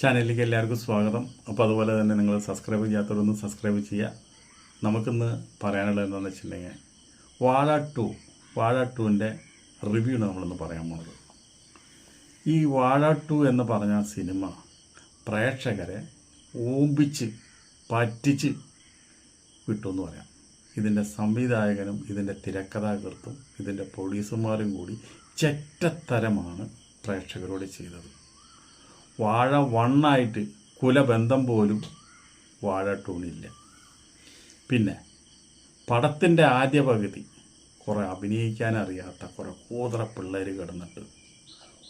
ചാനലിലേക്ക് എല്ലാവർക്കും സ്വാഗതം. അപ്പോൾ അതുപോലെ തന്നെ നിങ്ങൾ സബ്സ്ക്രൈബ് ചെയ്യാത്തവരൊന്ന് സബ്സ്ക്രൈബ് ചെയ്യുക. നമുക്കിന്ന് പറയാനുള്ളത് എന്താണെന്ന് വെച്ചിട്ടുണ്ടെങ്കിൽ വാഴ ടൂവിൻ്റെ റിവ്യൂ നമ്മളിന്ന് പറയാൻ പോകുന്നത്. ഈ വാഴ ടു എന്ന് പറഞ്ഞ സിനിമ പ്രേക്ഷകരെ ഓമ്പിച്ച് പറ്റിച്ച് വിട്ടു എന്ന് പറയാം. ഇതിൻ്റെ സംവിധായകനും ഇതിൻ്റെ തിരക്കഥാകൃത്തും ഇതിൻ്റെ പ്രൊഡ്യൂസർമാരും കൂടി ചെറ്റത്തരമാണ് പ്രേക്ഷകരോട് ചെയ്തത്. വാഴ 1 ആയിട്ട് കുലബന്ധം പോലും വാഴ ടൂണില്ല. പിന്നെ പടത്തിൻ്റെ ആദ്യ പകുതി കുറേ അഭിനയിക്കാനറിയാത്ത കുറേ കൂതറ പിള്ളേർ കിടന്നിട്ട്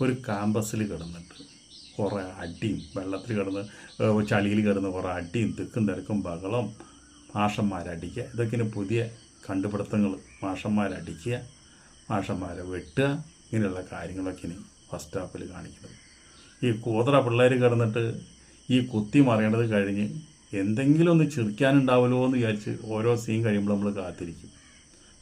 ഒരു ക്യാമ്പസിൽ കിടന്നിട്ട് കുറേ അടിയും, വെള്ളത്തിൽ കിടന്ന് ചളിയിൽ കിടന്ന് കുറേ അടിയും തിക്കും തിരക്കും ബഹളം, മാഷന്മാരടിക്കുക, ഇതൊക്കെയാണ് പുതിയ കണ്ടുപിടുത്തങ്ങൾ. മാഷന്മാരടിക്കുക, മാഷന്മാരെ വെട്ടുക, ഇങ്ങനെയുള്ള കാര്യങ്ങളൊക്കെയാണ് ഫസ്റ്റ് ഹാഫിൽ കാണിക്കുന്നത്. ഈ കൂതറ പിള്ളേർ കിടന്നിട്ട് ഈ കുത്തി മറിയണത് കഴിഞ്ഞ് എന്തെങ്കിലും ഒന്ന് ചിരിക്കാനുണ്ടാവുമല്ലോ എന്ന് വിചാരിച്ച് ഓരോ സീൻ കഴിയുമ്പോൾ നമ്മൾ കാത്തിരിക്കും.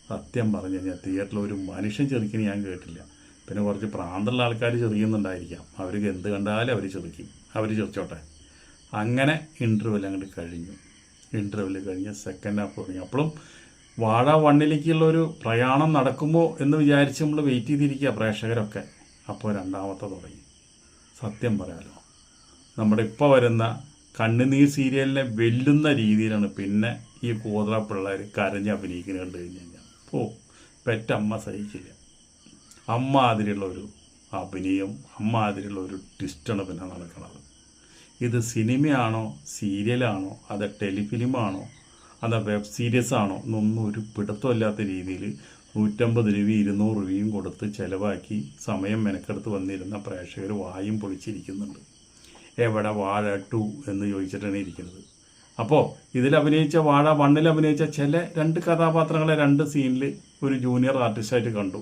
സത്യം പറഞ്ഞു കഴിഞ്ഞാൽ തിയേറ്ററിൽ ഒരു മനുഷ്യൻ ചെറുക്കിന് ഞാൻ കേട്ടില്ല. പിന്നെ കുറച്ച് പ്രാന്തമുള്ള ആൾക്കാർ ചെറിയുന്നുണ്ടായിരിക്കാം, അവർക്ക് എന്ത് കണ്ടാലും അവർ ചെറുക്കും, അവർ ചെറിച്ചോട്ടെ. അങ്ങനെ ഇൻ്റർവെൽ അങ്ങോട്ട് കഴിഞ്ഞു. ഇൻ്റർവെൽ കഴിഞ്ഞ് സെക്കൻഡ് ഹാഫ് തുടങ്ങി. അപ്പോഴും വാഴ 1 പ്രയാണം നടക്കുമോ എന്ന് വിചാരിച്ച് നമ്മൾ വെയിറ്റ് ചെയ്തിരിക്കുക പ്രേക്ഷകരൊക്കെ. അപ്പോൾ രണ്ടാമത്തെ തുടങ്ങി. സത്യം പറയാലോ, നമ്മുടെ ഇപ്പോൾ വരുന്ന കണ്ണുനീർ സീരിയലിനെ വെല്ലുന്ന രീതിയിലാണ് പിന്നെ ഈ കൂതറ പിള്ളേർ കരഞ്ഞ് അഭിനയിക്കുന്നത് കണ്ടു കഴിഞ്ഞ് കഴിഞ്ഞാൽ പെറ്റമ്മ സഹിക്കില്ല. അമ്മ അതിലുള്ള ഒരു അഭിനയം, അമ്മ അതിലുള്ള ഒരു ട്വിസ്റ്റാണ് പിന്നെ നടക്കുന്നത്. ഇത് സിനിമയാണോ സീരിയലാണോ അത് ടെലിഫിലിമാണോ അത് വെബ് സീരീസ് ആണോ എന്നൊന്നും ഒരു പിടുത്തമില്ലാത്ത രീതിയിൽ 150 രൂപയും 200 രൂപയും കൊടുത്ത് ചിലവാക്കി സമയം മെനക്കെടുത്ത് വന്നിരുന്ന പ്രേക്ഷകർ വായും പൊളിച്ചിരിക്കുന്നുണ്ട്. എവിടെ വാഴ 2 എന്ന് ചോദിച്ചിട്ടാണ് ഇരിക്കുന്നത്. അപ്പോൾ ഇതിൽ അഭിനയിച്ച വാഴ 1 അഭിനയിച്ച ചില 2 കഥാപാത്രങ്ങളെ 2 സീനിൽ ഒരു ജൂനിയർ ആർട്ടിസ്റ്റായിട്ട് കണ്ടു.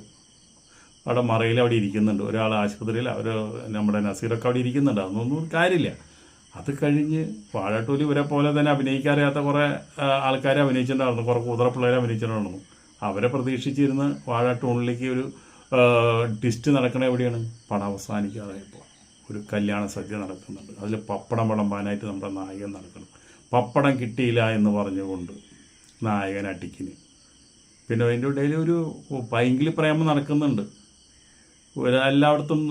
അവിടെ മറയിൽ അവിടെ ഇരിക്കുന്നുണ്ട്. ഒരാൾ ആശുപത്രിയിൽ, നമ്മുടെ നസീറൊക്കെ അവിടെ ഇരിക്കുന്നുണ്ട്. അതൊന്നും കാര്യമില്ല. അത് കഴിഞ്ഞ് വാഴ 2 ഇവരെ പോലെ തന്നെ അഭിനയിക്കാറിയാത്ത കുറേ ആൾക്കാരെ അഭിനയിച്ചിട്ടുണ്ടായിരുന്നു, കുറേ കൂതറ പിള്ളേരെ അഭിനയിച്ചിട്ടുണ്ടായിരുന്നു. അവരെ പ്രതീക്ഷിച്ചിരുന്ന് വാഴ 2 ഒരു ട്വിസ്റ്റ് നടക്കണ എവിടെയാണ്? പടം അവസാനിക്കാതായപ്പോൾ ഒരു കല്യാണ സദ്യ നടക്കുന്നുണ്ട്. അതിൽ പപ്പടം വിളമ്പാനായിട്ട് നമ്മുടെ നായകൻ നടക്കണം. പപ്പടം കിട്ടിയില്ല എന്ന് പറഞ്ഞുകൊണ്ട് നായകൻ അടിക്കിന്. പിന്നെ അതിൻ്റെ ഇടയിൽ ഒരു പൈങ്കിളി പ്രേമം നടക്കുന്നുണ്ട്. എല്ലായിടത്തും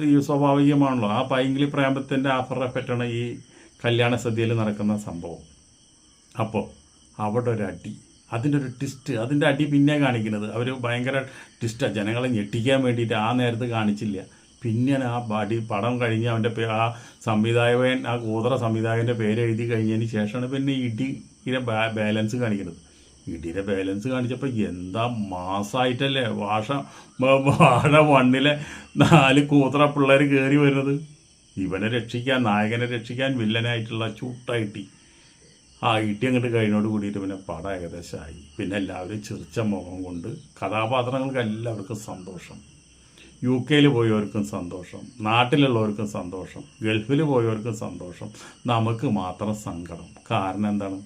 ഈ സ്വാഭാവികമാണല്ലോ. ആ പൈങ്കിളി പ്രേമത്തിൻ്റെ ആഫർ എഫക്റ്റാണ് ഈ കല്യാണ സദ്യയിൽ നടക്കുന്ന സംഭവം. അപ്പോൾ അവിടെ ഒരു അടി, അതിൻ്റെ ഒരു ട്വിസ്റ്റ്, അതിൻ്റെ അടി പിന്നെ കാണിക്കുന്നത്. അവർ ഭയങ്കര ട്വിസ്റ്റാണ്, ജനങ്ങളെ ഞെട്ടിക്കാൻ വേണ്ടിയിട്ട് ആ നേരത്ത് കാണിച്ചില്ല. പിന്നെയാണ് ആ പടം കഴിഞ്ഞ് അവൻ്റെ ആ സംവിധായകൻ, ആ കൂതറ സംവിധായകൻ്റെ പേര് എഴുതി കഴിഞ്ഞതിന് ശേഷമാണ് പിന്നെ ഇടിയുടെ ബാലൻസ് കാണിക്കുന്നത്. ഇടിയുടെ ബാലൻസ് കാണിച്ചപ്പോൾ എന്താ മാസമായിട്ടല്ലേ വാഴ 1 4 കൂതറ പിള്ളേർ കയറി വരുന്നത്. ഇവനെ രക്ഷിക്കാൻ, നായകനെ രക്ഷിക്കാൻ വില്ലനായിട്ടുള്ള ചൂട്ടായിട്ടി ആ ഇടി അങ്ങോട്ട് കഴിഞ്ഞോട് കൂടിയിട്ട് പിന്നെ പടം ഏകദേശമായി. പിന്നെ എല്ലാവരും ചിരിച്ച മുഖം കൊണ്ട് കഥാപാത്രങ്ങൾക്ക് എല്ലാവർക്കും സന്തോഷം. UK പോയവർക്കും സന്തോഷം, നാട്ടിലുള്ളവർക്കും സന്തോഷം, ഗൾഫിൽ പോയവർക്കും സന്തോഷം. നമുക്ക് മാത്രം സങ്കടം. കാരണം എന്താണ്?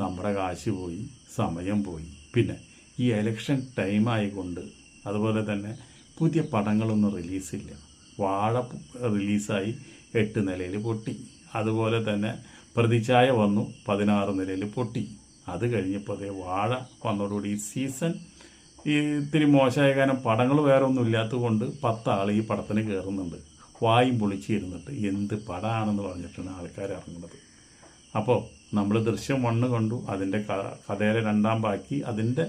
നമ്മുടെ കാശ് പോയി, സമയം പോയി. പിന്നെ ഈ എലക്ഷൻ ടൈം ആയിക്കൊണ്ട് അതുപോലെ തന്നെ പുതിയ പടങ്ങളൊന്നും റിലീസില്ല. വാഴ റിലീസായി 8 നിലയിൽ പൊട്ടി. അതുപോലെ തന്നെ പ്രതിച്ഛായ വന്നു 16 നിലയിൽ പൊട്ടി. അത് കഴിഞ്ഞപ്പോൾ അതേ വാഴ വന്നതോടുകൂടി ഈ സീസൺ ഇത്തിരി മോശമായ കാരണം പടങ്ങൾ വേറെ ഒന്നും ഇല്ലാത്തത് കൊണ്ട് 10 ആൾ ഈ പടത്തിന് കയറുന്നുണ്ട്. വായും പൊളിച്ചിരുന്നിട്ട് എന്ത് പടമാണെന്ന് പറഞ്ഞിട്ടാണ് ആൾക്കാർ ഇറങ്ങുന്നത്. അപ്പോൾ നമ്മൾ ദൃശ്യം 1 കണ്ടു, അതിൻ്റെ കഥയുടെ 2ാം ബാക്കി അതിൻ്റെ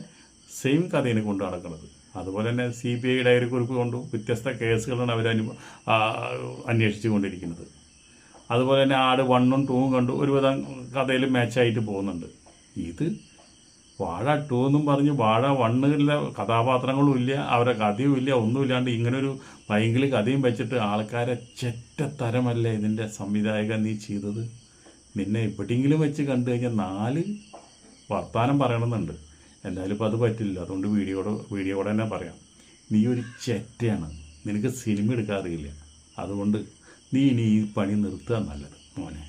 സെയിം കഥയാണ് കൊണ്ട് നടക്കുന്നത്. അതുപോലെ തന്നെ CBI ഡയറി കുറിപ്പ് കൊണ്ടു, വ്യത്യസ്ത കേസുകളാണ് അവർ അന്വേഷിച്ചു കൊണ്ടിരിക്കുന്നത്. അതുപോലെ തന്നെ ആട് 1ഉം 2ഉം കണ്ടു, ഒരുവിധം കഥയിൽ മാച്ചായിട്ട് പോകുന്നുണ്ട്. ഇത് വാഴ 2 എന്നും പറഞ്ഞ് വാഴ 1 കഥാപാത്രങ്ങളും ഇല്ല, അവരുടെ കഥയും ഇല്ല, ഒന്നുമില്ലാണ്ട് ഇങ്ങനൊരു പൈങ്കിളി കഥയും വെച്ചിട്ട് ആൾക്കാരെ ചെറ്റത്തരമല്ലേ ഇതിൻ്റെ സംവിധായകൻ നീ ചെയ്തത്? നിന്നെ എവിടെയെങ്കിലും വെച്ച് കണ്ടു കഴിഞ്ഞാൽ 4 വർത്തമാനം പറയണമെന്നുണ്ട്. എന്തായാലും ഇപ്പോൾ അത് പറ്റില്ല. അതുകൊണ്ട് വീഡിയോയോടെ തന്നെ പറയാം. നീ ഒരു ചെറ്റയാണ്, നിനക്ക് സിനിമ എടുക്കാൻ അറിയില്ല. അതുകൊണ്ട് നീ ഇനി ഈ പണി നിർത്തുക നല്ലത് മോനെ.